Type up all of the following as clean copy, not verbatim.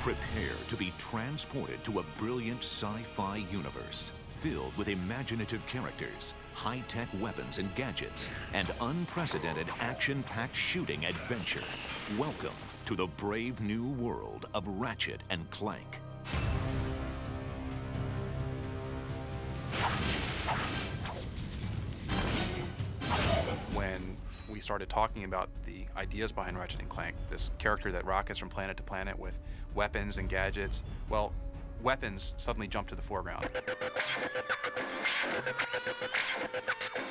Prepare to be transported to a brilliant sci-fi universe filled with imaginative characters, high-tech weapons and gadgets, and unprecedented action-packed shooting adventure. Welcome to the brave new world of Ratchet and Clank. When we started talking about the ideas behind Ratchet and Clank, this character that rockets from planet to planet with weapons and gadgets, well, weapons suddenly jumped to the foreground.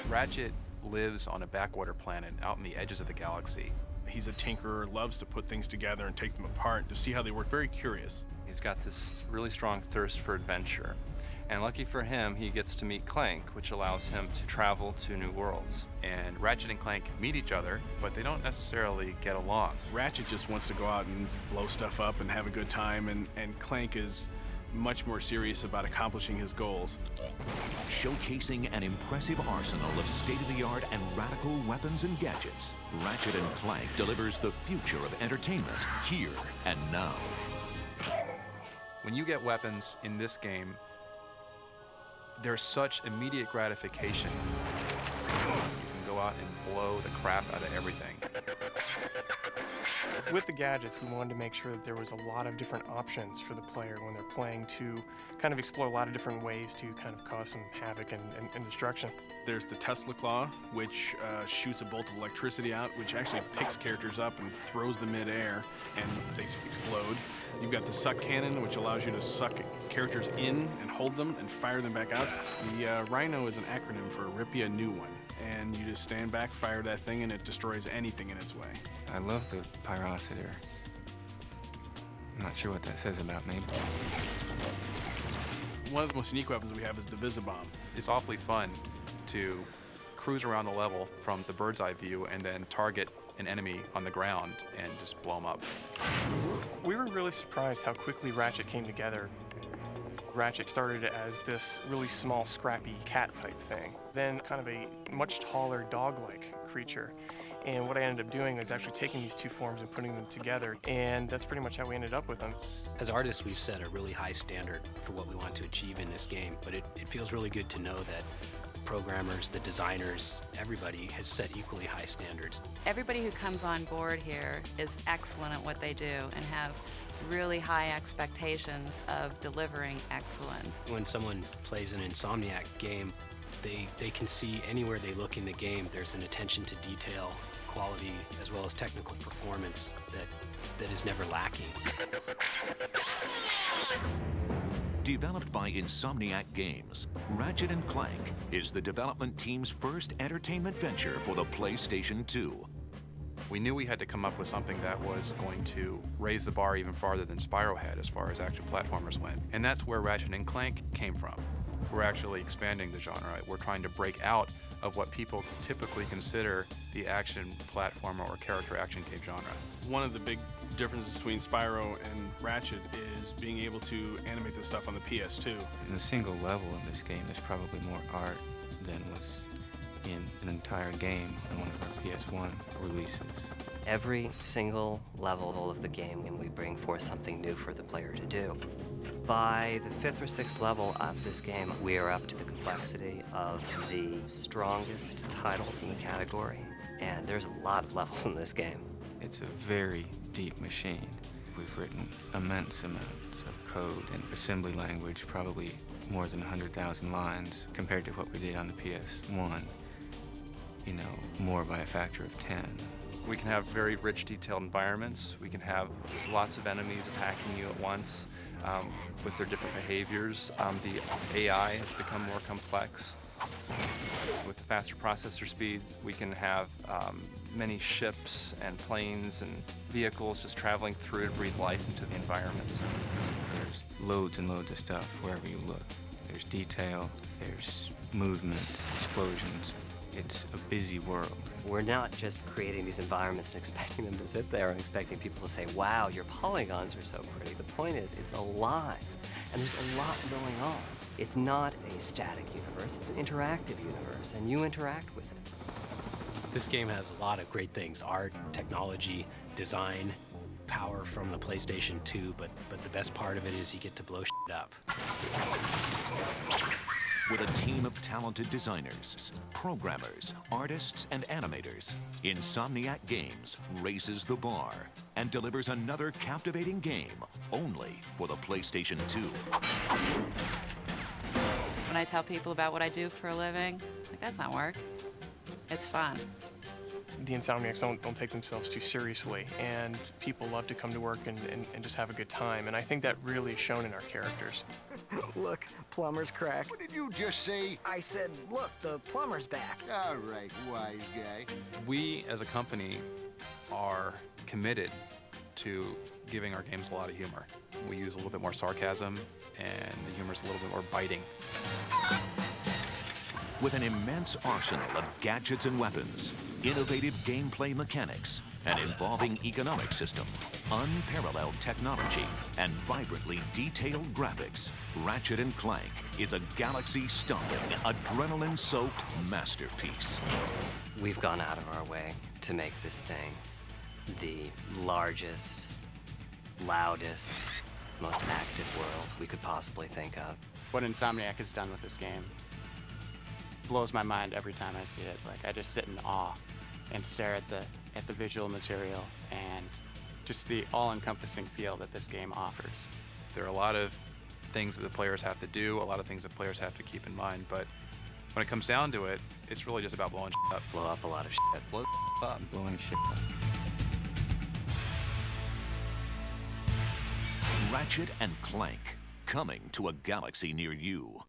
Ratchet lives on a backwater planet out in the edges of the galaxy. He's a tinkerer, loves to put things together and take them apart to see how they work, very curious. He's got this really strong thirst for adventure. And lucky for him, he gets to meet Clank, which allows him to travel to new worlds. And Ratchet and Clank meet each other, but they don't necessarily get along. Ratchet just wants to go out and blow stuff up and have a good time, and Clank is much more serious about accomplishing his goals. Showcasing an impressive arsenal of state-of-the-art and radical weapons and gadgets, Ratchet and Clank delivers the future of entertainment here and now. When you get weapons in this game, there's such immediate gratification. You can go out and blow the crap out of everything. With the gadgets, we wanted to make sure that there was a lot of different options for the player when they're playing to kind of explore a lot of different ways to kind of cause some havoc and destruction. There's the Tesla Claw, which shoots a bolt of electricity out, which actually picks characters up and throws them mid-air, and they explode. You've got the Suck Cannon, which allows you to suck characters in and hold them and fire them back out. The Rhino is an acronym for Rip You a New One, and you just stand back, fire that thing, and it destroys anything in its way. I love the pyrocitor. I'm not sure what that says about me. One of the most unique weapons we have is the Visibomb. It's awfully fun to cruise around the level from the bird's eye view and then target an enemy on the ground and just blow them up. We were really surprised how quickly Ratchet came together. Ratchet started as this really small, scrappy cat type thing, then kind of a much taller dog-like creature. And what I ended up doing is actually taking these two forms and putting them together, and that's pretty much how we ended up with them. As artists, we've set a really high standard for what we want to achieve in this game, but it feels really good to know that the programmers, the designers, everybody has set equally high standards. Everybody who comes on board here is excellent at what they do and have really high expectations of delivering excellence. When someone plays an Insomniac game, they can see anywhere they look in the game, there's an attention to detail, quality, as well as technical performance that is never lacking. Developed by Insomniac Games, Ratchet and Clank is the development team's first entertainment venture for the PlayStation 2. We knew we had to come up with something that was going to raise the bar even farther than Spyro had as far as action platformers went. And that's where Ratchet and Clank came from. We're actually expanding the genre. We're trying to break out of what people typically consider the action platformer or character action game genre. One of the big differences between Spyro and Ratchet is being able to animate this stuff on the PS2. In a single level in this game, there's probably more art than was in an entire game on one of our PS1 releases. Every single level of the game, and we bring forth something new for the player to do. By the 5th or 6th level of this game, we are up to the complexity of the strongest titles in the category, and there's a lot of levels in this game. It's a very deep machine. We've written immense amounts of code and assembly language, probably more than 100,000 lines compared to what we did on the PS1. You know, more by a factor of 10. We can have very rich, detailed environments. We can have lots of enemies attacking you at once with their different behaviors. The AI has become more complex. With the faster processor speeds, we can have many ships and planes and vehicles just traveling through to breathe life into the environments. There's loads and loads of stuff wherever you look. There's detail, there's movement, explosions. It's a busy world. We're not just creating these environments and expecting them to sit there and expecting people to say, wow, your polygons are so pretty. The point is, it's alive, and there's a lot going on. It's not a static universe, it's an interactive universe, and you interact with it. This game has a lot of great things: art, technology, design, power from the PlayStation 2, but the best part of it is you get to blow shit up. With a team of talented designers, programmers, artists, and animators, Insomniac Games raises the bar and delivers another captivating game only for the PlayStation 2. When I tell people about what I do for a living, like, that's not work. It's fun. The Insomniacs don't take themselves too seriously, and people love to come to work and just have a good time, and I think that really is shown in our characters. Look, plumber's crack. What did you just say? I said, look, the plumber's back. All right, wise guy. We, as a company, are committed to giving our games a lot of humor. We use a little bit more sarcasm, and the humor's a little bit more biting. With an immense arsenal of gadgets and weapons, innovative gameplay mechanics, an evolving economic system, unparalleled technology, and vibrantly detailed graphics, Ratchet & Clank is a galaxy-stomping, adrenaline-soaked masterpiece. We've gone out of our way to make this thing the largest, loudest, most active world we could possibly think of. What Insomniac has done with this game blows my mind every time I see it. Like, I just sit in awe and stare at the visual material and just the all-encompassing feel that this game offers. There are a lot of things that the players have to do, a lot of things that players have to keep in mind, but when it comes down to it, it's really just about blowing shit up. Blow up a lot of shit. Blow up, blowing shit up. Ratchet & Clank, coming to a galaxy near you.